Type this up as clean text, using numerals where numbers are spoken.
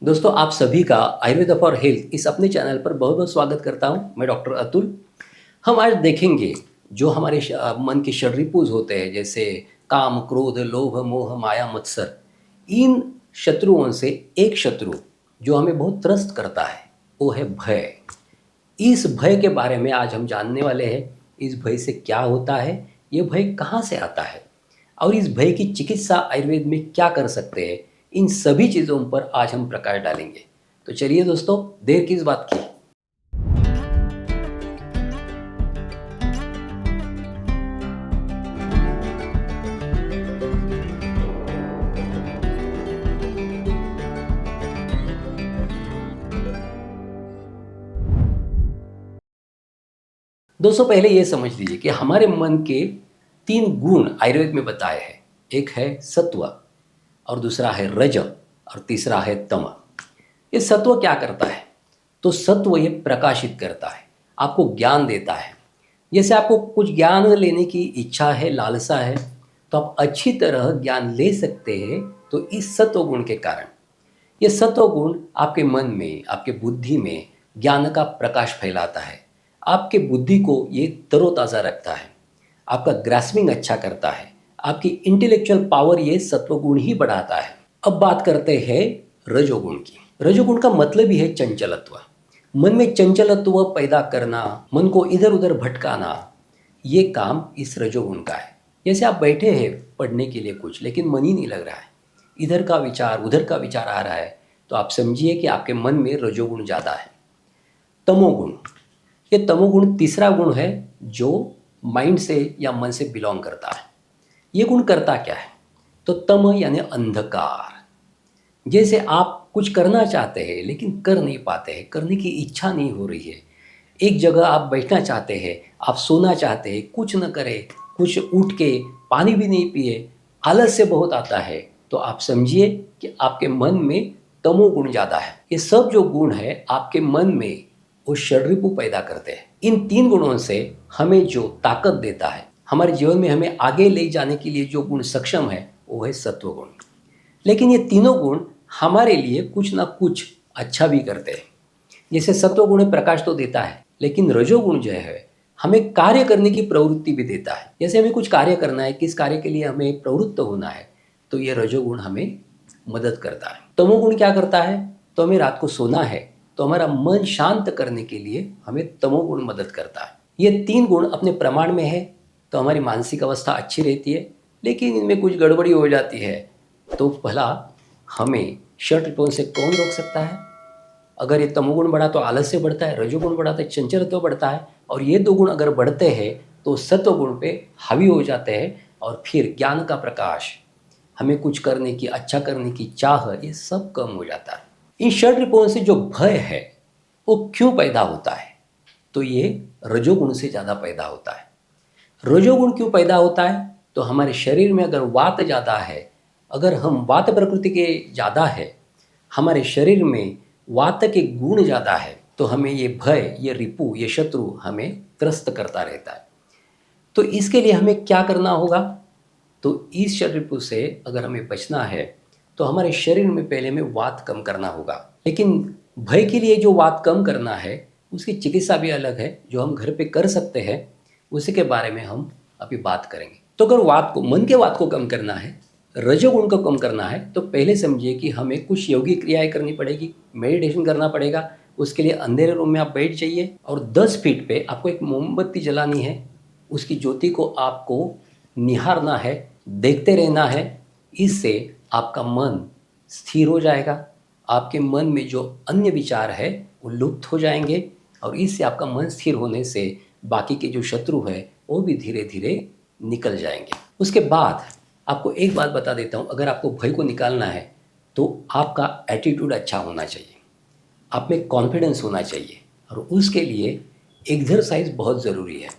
दोस्तों आप सभी का आयुर्वेदा फॉर हेल्थ इस अपने चैनल पर बहुत बहुत स्वागत करता हूं। मैं डॉक्टर अतुल। हम आज देखेंगे जो हमारे मन के षड्रिपुज होते हैं, जैसे काम, क्रोध, लोभ, मोह, माया, मत्सर। इन शत्रुओं से एक शत्रु जो हमें बहुत त्रस्त करता है वो है भय। इस भय के बारे में आज हम जानने वाले हैं। इस भय से क्या होता है, ये भय कहाँ से आता है और इस भय की चिकित्सा आयुर्वेद में क्या कर सकते हैं, इन सभी चीज़ों पर आज हम प्रकाश डालेंगे। तो चलिए दोस्तों, देर किस बात की। दोस्तों पहले ये समझ लीजिए कि हमारे मन के तीन गुण आयुर्वेद में बताए हैं। एक है सत्व, और दूसरा है रज, और तीसरा है तम। ये सत्व क्या करता है? तो सत्व ये प्रकाशित करता है, आपको ज्ञान देता है। जैसे आपको कुछ ज्ञान लेने की इच्छा है, लालसा है, तो आप अच्छी तरह ज्ञान ले सकते हैं। तो इस सत्व गुण के कारण ये सत्व गुण आपके मन में, आपके बुद्धि में ज्ञान का प्रकाश फैलाता है। आपके बुद्धि को ये तरोताज़ा रखता है, आपका ग्रास्पिंग अच्छा करता है, आपकी इंटेलेक्चुअल पावर ये सत्वगुण ही बढ़ाता है। अब बात करते हैं रजोगुण की। रजोगुण का मतलब ही है चंचलत्व। मन में चंचलत्व पैदा करना, मन को इधर उधर भटकाना, ये काम इस रजोगुण का है। जैसे आप बैठे हैं पढ़ने के लिए कुछ, लेकिन मन ही नहीं लग रहा है, इधर का विचार उधर का विचार आ रहा है, तो आप समझिए कि आपके मन में रजोगुण ज़्यादा है। तमोगुण, ये तमोगुण तीसरा गुण है जो माइंड से या मन से बिलोंग करता है। ये गुण करता क्या है? तो तम यानी अंधकार। जैसे आप कुछ करना चाहते हैं लेकिन कर नहीं पाते हैं, करने की इच्छा नहीं हो रही है। एक जगह आप बैठना चाहते हैं, आप सोना चाहते हैं, कुछ न करें, कुछ उठ के पानी भी नहीं पिए, आलस्य बहुत आता है, तो आप समझिए कि आपके मन में तमोगुण ज़्यादा है। ये सब जो गुण है आपके मन में वो षड्रिपु पैदा करते हैं। इन तीन गुणों से हमें जो ताकत देता है, हमारे जीवन में हमें आगे ले जाने के लिए जो गुण सक्षम है, वो है सत्वगुण। लेकिन ये तीनों गुण हमारे लिए कुछ ना कुछ अच्छा भी करते हैं। जैसे सत्वगुण प्रकाश तो देता है, लेकिन रजोगुण जो है हमें कार्य करने की प्रवृत्ति भी देता है। जैसे हमें कुछ कार्य करना है, किस कार्य के लिए हमें प्रवृत्त होना है, तो ये रजोगुण हमें मदद करता है। तमोगुण क्या करता है? तो हमें रात को सोना है, तो हमारा मन शांत करने के लिए हमें तमोगुण मदद करता है। ये तीन गुण अपने प्रमाण में है तो हमारी मानसिक अवस्था अच्छी रहती है। लेकिन इनमें कुछ गड़बड़ी हो जाती है तो भला हमें षड्रिपुओं से कौन रोक सकता है? अगर ये तमोगुण बढ़ा तो आलस्य बढ़ता है, रजोगुण बढ़ा तो चंचलत्व बढ़ता है, और ये दो गुण अगर बढ़ते हैं तो सत्वगुण पे हावी हो जाते हैं, और फिर ज्ञान का प्रकाश, हमें कुछ करने की, अच्छा करने की चाह, ये सब कम हो जाता है। इन षड्रिपुओं से जो भय है वो क्यों पैदा होता है? तो ये रजोगुण से ज़्यादा पैदा होता है। रजोगुण क्यों पैदा होता है? तो हमारे शरीर में अगर वात ज़्यादा है, अगर हम वात प्रकृति के ज़्यादा है, हमारे शरीर में वात के गुण ज़्यादा है, तो हमें ये भय, ये रिपु, ये शत्रु हमें त्रस्त करता रहता है। तो इसके लिए हमें क्या करना होगा? तो इस शत्रुरिपु से अगर हमें बचना है तो हमारे शरीर में पहले में वात कम करना होगा। लेकिन भय के लिए जो वात कम करना है उसकी चिकित्सा भी अलग है, जो हम घर पे कर सकते हैं, उसी के बारे में हम अभी बात करेंगे। तो अगर वात को, मन के वात को कम करना है, रजोगुण को कम करना है, तो पहले समझिए कि हमें कुछ योगिक क्रियाएं करनी पड़ेगी, मेडिटेशन करना पड़ेगा। उसके लिए अंधेरे रूम में आप बैठ जाइए और 10 फीट पे आपको एक मोमबत्ती जलानी है। उसकी ज्योति को आपको निहारना है, देखते रहना है। इससे आपका मन स्थिर हो जाएगा, आपके मन में जो अन्य विचार है वो लुप्त हो जाएंगे, और इससे आपका मन स्थिर होने से बाकी के जो शत्रु है वो भी धीरे धीरे निकल जाएंगे। उसके बाद आपको एक बात बता देता हूँ, अगर आपको भय को निकालना है तो आपका एटीट्यूड अच्छा होना चाहिए, आप में कॉन्फिडेंस होना चाहिए, और उसके लिए एक्सरसाइज बहुत ज़रूरी है।